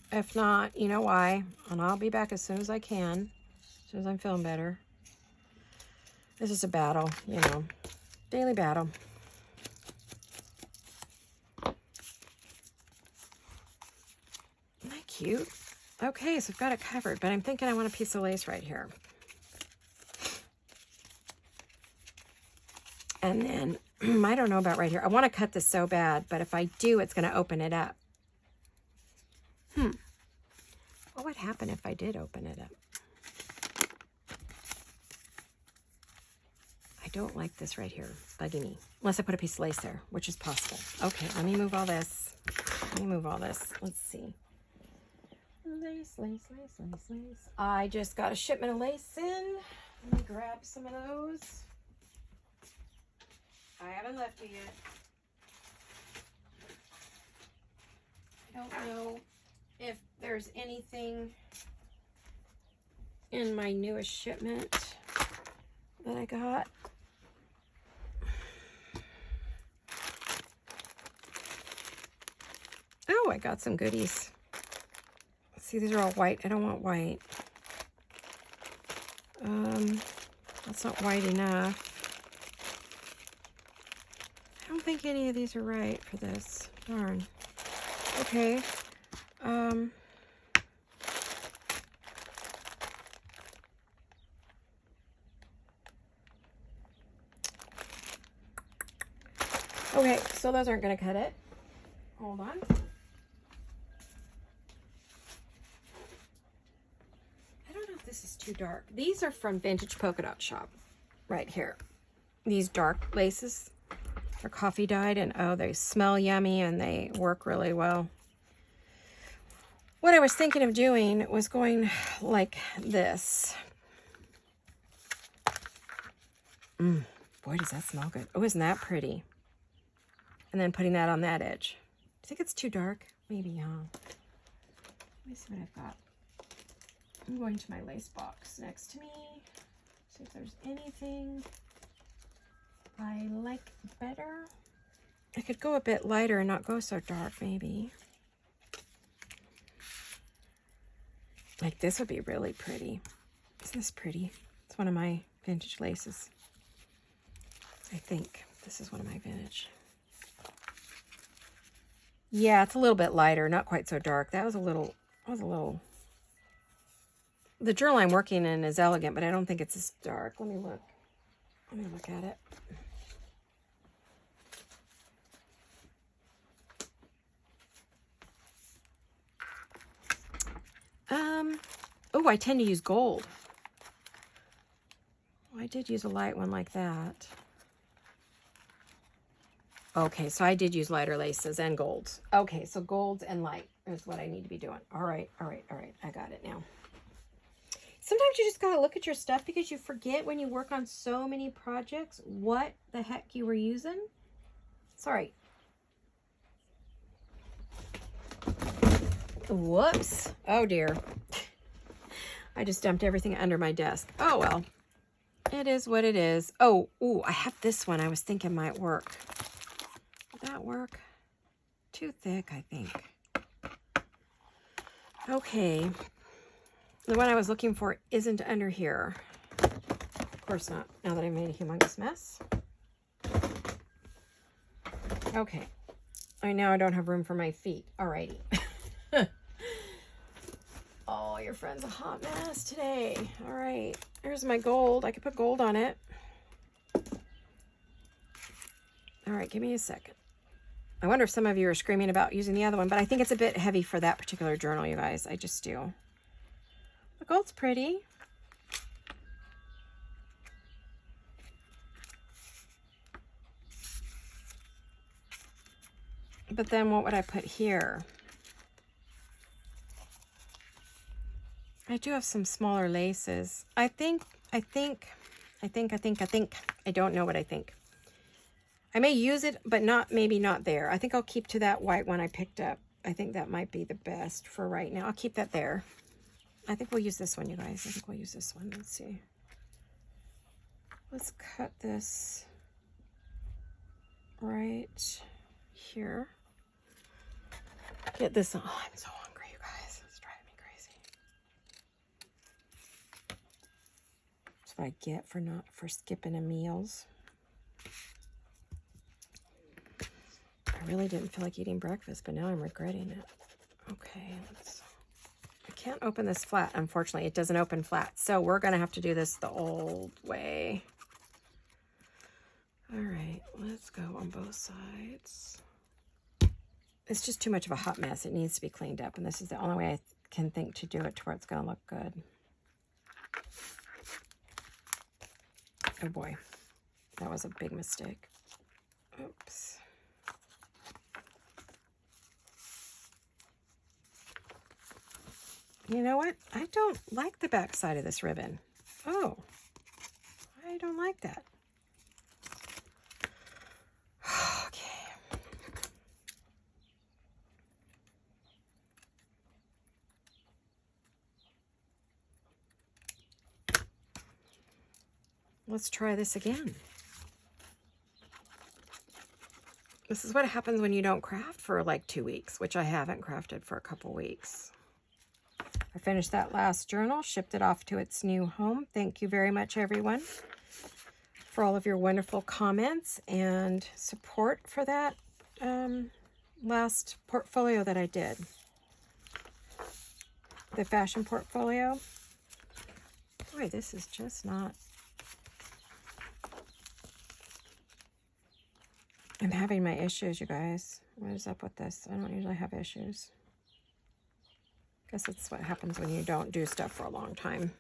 If not, you know why. And I'll be back as soon as I can. As soon as I'm feeling better. This is a battle, you know. Daily battle. Cute. Okay, so I've got it covered, but I'm thinking I want a piece of lace right here. And then, I don't know about right here. I want to cut this so bad, but if I do, it's going to open it up. What would happen if I did open it up? I don't like this right here, bugging me. Unless I put a piece of lace there, which is possible. Okay, let me move all this. Let me move all this. Let's see. Lace, lace, lace, lace, lace. I just got a shipment of lace in. Let me grab some of those. I haven't left it yet. I don't know if there's anything in my newest shipment that I got. Oh, I got some goodies. See, these are all white. I don't want white. That's not white enough. I don't think any of these are right for this. Darn. Okay. Okay, so those aren't going to cut it. Hold on. This is too dark. These are from Vintage Polka Dot Shop right here. These dark laces are coffee dyed, and oh, they smell yummy and they work really well. What I was thinking of doing was going like this. Boy, does that smell good. Oh, isn't that pretty? And then putting that on that edge. Do you think it's too dark? Maybe, huh? Let me see what I've got. I'm going to my lace box next to me. See if there's anything I like better. I could go a bit lighter and not go so dark, maybe. Like this would be really pretty. Isn't this pretty? It's one of my vintage laces. I think this is one of my vintage. Yeah, it's a little bit lighter, not quite so dark. That was a little. The journal I'm working in is elegant, but I don't think it's as dark. Let me look. Let me look at it. Oh, I tend to use gold. I did use a light one like that. Okay, so I did use lighter laces and golds. Okay, so golds and light is what I need to be doing. All right. I got it now. Sometimes you just got to look at your stuff because you forget when you work on so many projects what the heck you were using. Sorry. Whoops. Oh, dear. I just dumped everything under my desk. Oh, well. It is what it is. Oh, ooh, I have this one I was thinking might work. Would that work? Too thick, I think. Okay. The one I was looking for isn't under here. Of course not, now that I made a humongous mess. Okay. I don't have room for my feet. Alrighty. Oh, your friend's a hot mess today. All right, here's my gold. I could put gold on it. All right, give me a second. I wonder if some of you are screaming about using the other one, but I think it's a bit heavy for that particular journal, you guys. I just do. The gold's pretty. But then what would I put here? I do have some smaller laces. I think. I don't know what I think. I may use it, but maybe not there. I think I'll keep to that white one I picked up. I think that might be the best for right now. I'll keep that there. I think we'll use this one, you guys. I think we'll use this one. Let's see. Let's cut this right here. Get this on. Oh, I'm so hungry, you guys. It's driving me crazy. That's what I get for skipping a meals. I really didn't feel like eating breakfast, but now I'm regretting it. Okay, I can't open this flat, unfortunately. It doesn't open flat, so we're going to have to do this the old way. All right, let's go on both sides. It's just too much of a hot mess. It needs to be cleaned up, and this is the only way I can think to do it to where it's going to look good. Oh boy, that was a big mistake. Oops. You know what? I don't like the back side of this ribbon. Oh, I don't like that. Okay. Let's try this again. This is what happens when you don't craft for like 2 weeks, which I haven't crafted for a couple weeks. I finished that last journal, shipped it off to its new home. Thank you very much, everyone, for all of your wonderful comments and support for that last portfolio that I did. The fashion portfolio. Boy, this is just not... I'm having my issues, you guys. What is up with this? I don't usually have issues. Guess it's what happens when you don't do stuff for a long time.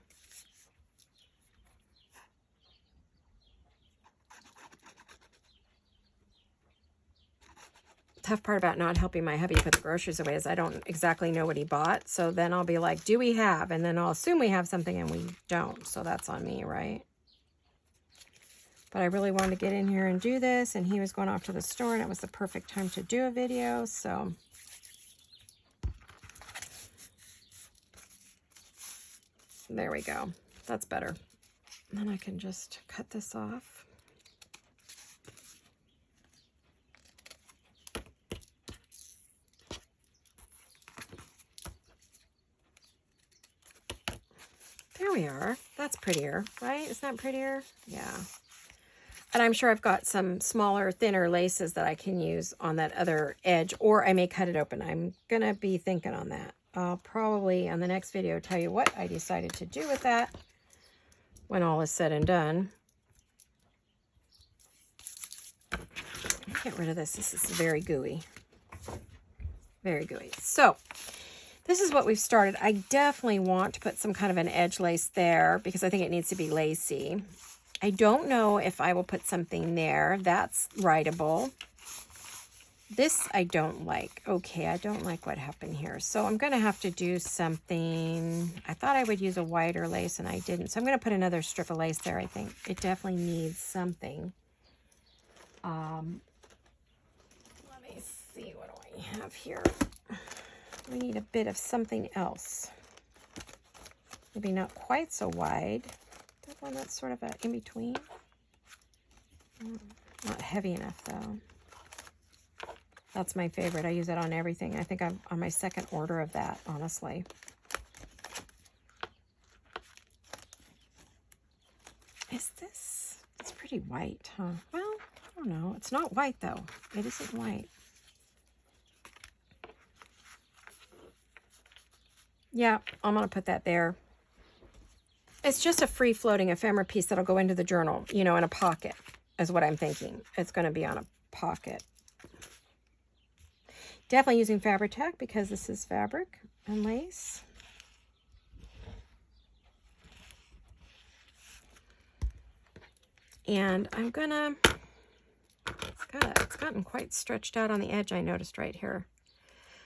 Tough part about not helping my hubby put the groceries away is I don't exactly know what he bought. So then I'll be like, do we have? And then I'll assume we have something and we don't. So that's on me, right? But I really wanted to get in here and do this, and he was going off to the store, and it was the perfect time to do a video, so. There we go. That's better. And then I can just cut this off. There we are. That's prettier, right? Isn't that prettier? Yeah. And I'm sure I've got some smaller, thinner laces that I can use on that other edge, or I may cut it open. I'm going to be thinking on that. I'll probably, on the next video, tell you what I decided to do with that when all is said and done. Get rid of this. This is very gooey. Very gooey. So, this is what we've started. I definitely want to put some kind of an edge lace there because I think it needs to be lacy. I don't know if I will put something there. That's writable. This I don't like. Okay, I don't like what happened here. So I'm going to have to do something. I thought I would use a wider lace and I didn't. So I'm going to put another strip of lace there, I think. It definitely needs something. Let me see. What do I have here? We need a bit of something else. Maybe not quite so wide. That one that's sort of a in-between. Not heavy enough, though. That's my favorite. I use it on everything. I think I'm on my second order of that, honestly. Is this? It's pretty white, huh? Well, I don't know. It's not white, though. It isn't white. Yeah, I'm going to put that there. It's just a free-floating ephemera piece that'll go into the journal, you know, in a pocket, is what I'm thinking. It's going to be on a pocket. Definitely using Fabri-Tac because this is fabric and lace. And I'm going to, it's gotten quite stretched out on the edge, I noticed right here.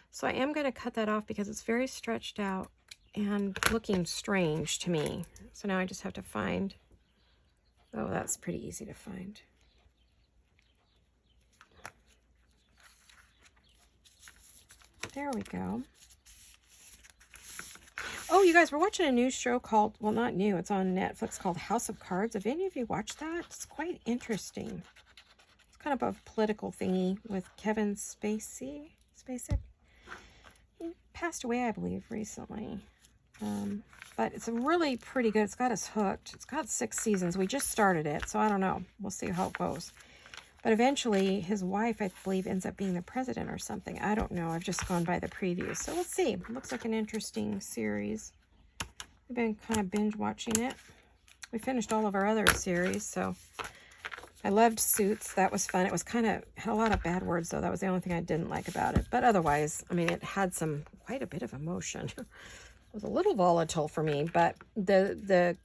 So I am going to cut that off because it's very stretched out and looking strange to me. So now I just have to find, oh, that's pretty easy to find. There we go. Oh, you guys, we're watching a new show called, well, not new, it's on Netflix, called House of Cards. Have any of you watched that? It's quite interesting. It's kind of a political thingy with Kevin Spacey. He passed away, I believe, recently. But it's really pretty good. It's got us hooked. It's got 6 seasons. We just started it, so I don't know. We'll see how it goes. But eventually, his wife, I believe, ends up being the president or something. I don't know. I've just gone by the previews. So let's see. It looks like an interesting series. We've been kind of binge watching it. We finished all of our other series, so I loved Suits. That was fun. It was kind of, had a lot of bad words, though. That was the only thing I didn't like about it. But otherwise, I mean, it had quite a bit of emotion. It was a little volatile for me, but it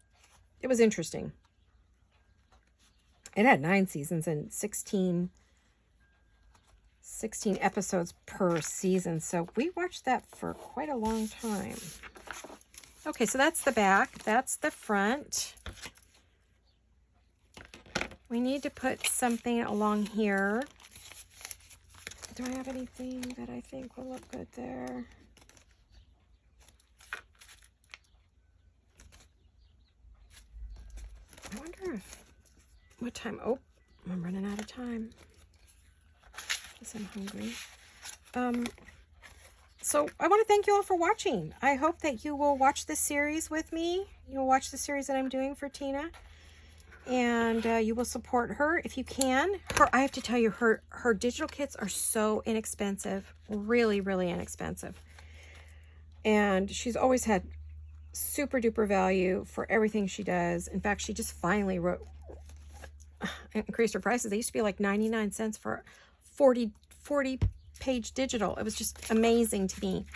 was interesting. It had 9 seasons and 16 episodes per season. So we watched that for quite a long time. Okay, so that's the back. That's the front. We need to put something along here. Do I have anything that I think will look good there? I wonder what time. Oh, I'm running out of time. Guess I'm hungry. So I want to thank you all for watching. I hope that you will watch this series with me. You'll watch the series that I'm doing for Tina. And you will support her if you can. I have to tell you, her digital kits are so inexpensive. Really, really inexpensive. And she's always had super duper value for everything she does. In fact, she just finally increased her prices. They used to be like 99 cents for 40 page digital. It was just amazing to me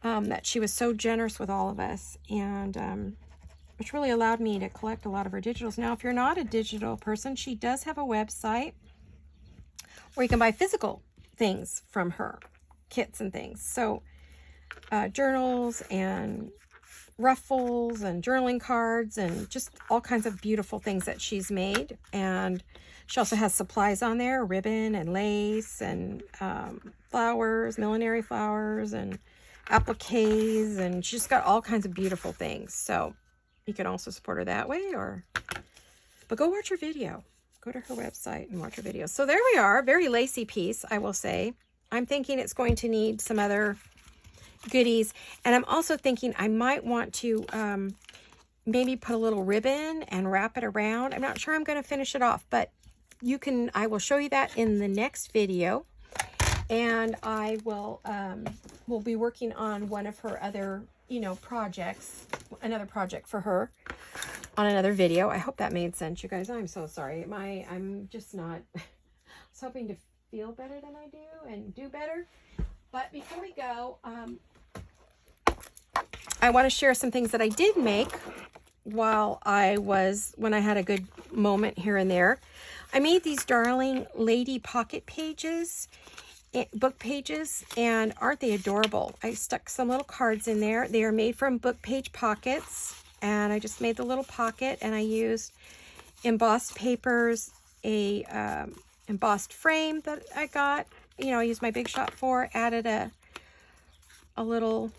that she was so generous with all of us. And which really allowed me to collect a lot of her digitals. Now, if you're not a digital person, she does have a website where you can buy physical things from her, kits and things. So journals and ruffles and journaling cards and just all kinds of beautiful things that she's made. And she also has supplies on there, ribbon and lace and flowers, millinery flowers and appliques, and she's got all kinds of beautiful things. So you can also support her that way, but go watch her video. Go to her website and watch her video. So there we are, very lacy piece, I will say. I'm thinking it's going to need some other goodies, and I'm also thinking I might want to maybe put a little ribbon and wrap it around. I'm not sure I'm going to finish it off, but I will show you that in the next video. And I will be working on one of her other, projects, another project for her on another video. I hope that made sense, you guys. I'm so sorry. I'm just not, I was hoping to feel better than I do and do better. But before we go, I want to share some things that I did make when I had a good moment here and there. I made these darling lady pocket pages, book pages, and aren't they adorable? I stuck some little cards in there. They are made from book page pockets, and I just made the little pocket, and I used embossed papers, a embossed frame that I got, I used my Big Shot for, added a little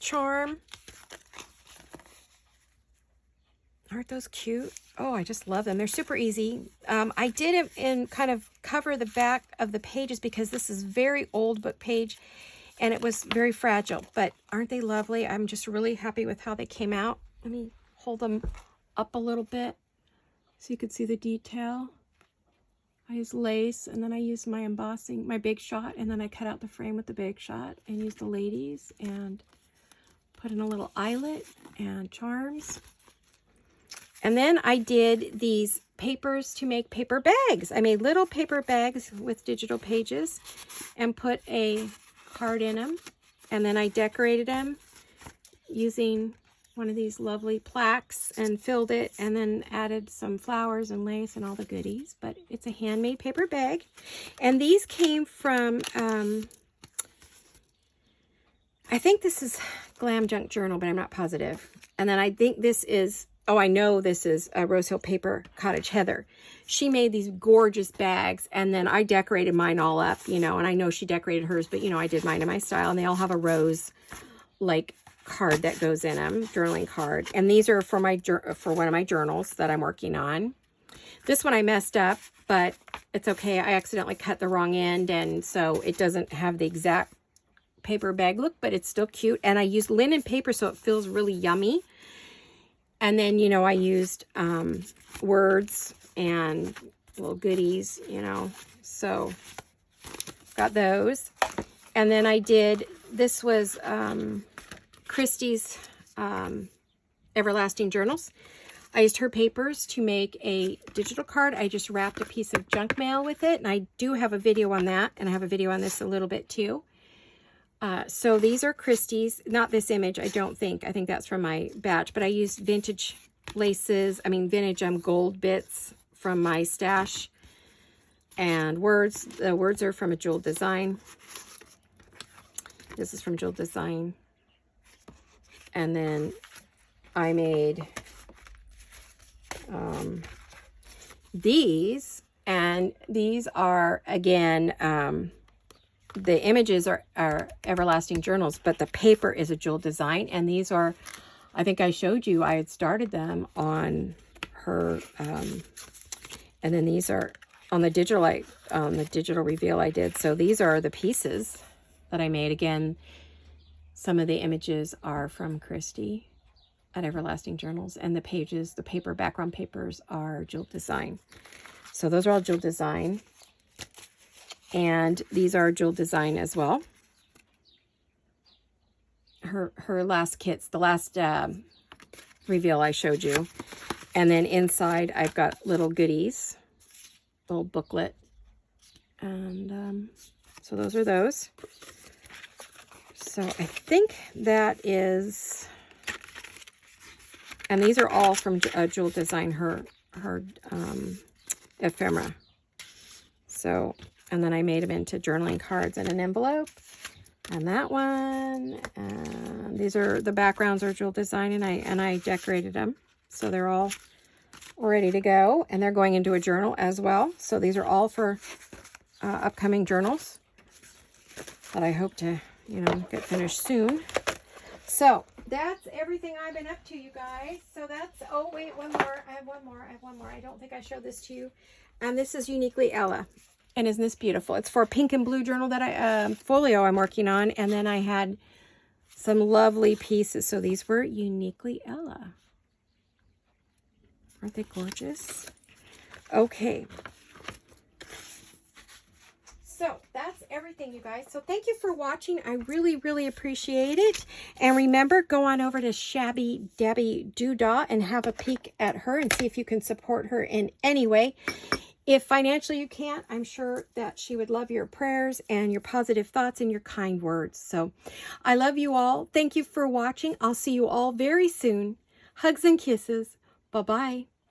charm. Aren't those cute? Oh, I just love them. They're super easy. I did it in kind of cover the back of the pages because this is very old book page and it was very fragile, but aren't they lovely? I'm just really happy with how they came out. Let me hold them up a little bit so you can see the detail. I used lace, and then I used my embossing, my Big Shot, and then I cut out the frame with the Big Shot and used the ladies and put in a little eyelet and charms. And then I did these papers to make paper bags. I made little paper bags with digital pages and put a card in them. And then I decorated them using one of these lovely plaques and filled it, and then added some flowers and lace and all the goodies. But it's a handmade paper bag. And these came from, I think this is Glam Junk Journal, but I'm not positive. And then I think this is, I know this is a Rose Hill Paper Cottage Heather. She made these gorgeous bags, and then I decorated mine all up, and I know she decorated hers, but, I did mine in my style, and they all have a rose, card that goes in them, journaling card. And these are for one of my journals that I'm working on. This one I messed up, but it's okay. I accidentally cut the wrong end, and so it doesn't have the exact paper bag look, but it's still cute. And I used linen paper, so it feels really yummy. And then, I used words and little goodies, so got those. And then I did, this was Christy's Everlasting Journals. I used her papers to make a digital card. I just wrapped a piece of junk mail with it, and I do have a video on that, and I have a video on this a little bit too. So these are Christy's, not this image, I don't think. I think that's from my batch, but I used vintage laces, vintage gold bits from my stash, and words. The words are from a Jewel Design. This is from Jewel Design. And then I made these, and these are, again, the images are Everlasting Journals, but the paper is a Jewel Design. And these are, I think I showed you, I had started them on her, and then these are on the digital reveal I did. So these are the pieces that I made. Again, some of the images are from Christy at Everlasting Journals, and the pages, the paper background papers, are Jewel Design. So those are all Jewel Design. And these are Jewel Design as well. Her last kits, the last reveal I showed you. And then inside I've got little goodies, little booklet. And so those are those. So I think that is, and these are all from Jewel Design, her ephemera. So, and then I made them into journaling cards in an envelope. And that one, these are, the backgrounds are jewel design, and I decorated them. So they're all ready to go, and they're going into a journal as well. So these are all for upcoming journals that I hope to, you know, get finished soon. So that's everything I've been up to, you guys. So that's, oh wait, one more. I have one more. I don't think I showed this to you. And this is Uniquely Ella. And isn't this beautiful? It's for a pink and blue journal that I, folio I'm working on. And then I had some lovely pieces. So these were Uniquely Ella. Aren't they gorgeous? Okay. So that's everything, you guys. So thank you for watching. I really, really appreciate it. And remember, go on over to Shabby Debbie Doodah and have a peek at her and see if you can support her in any way. If financially you can't, I'm sure that she would love your prayers and your positive thoughts and your kind words. So I love you all. Thank you for watching. I'll see you all very soon. Hugs and kisses. Bye-bye.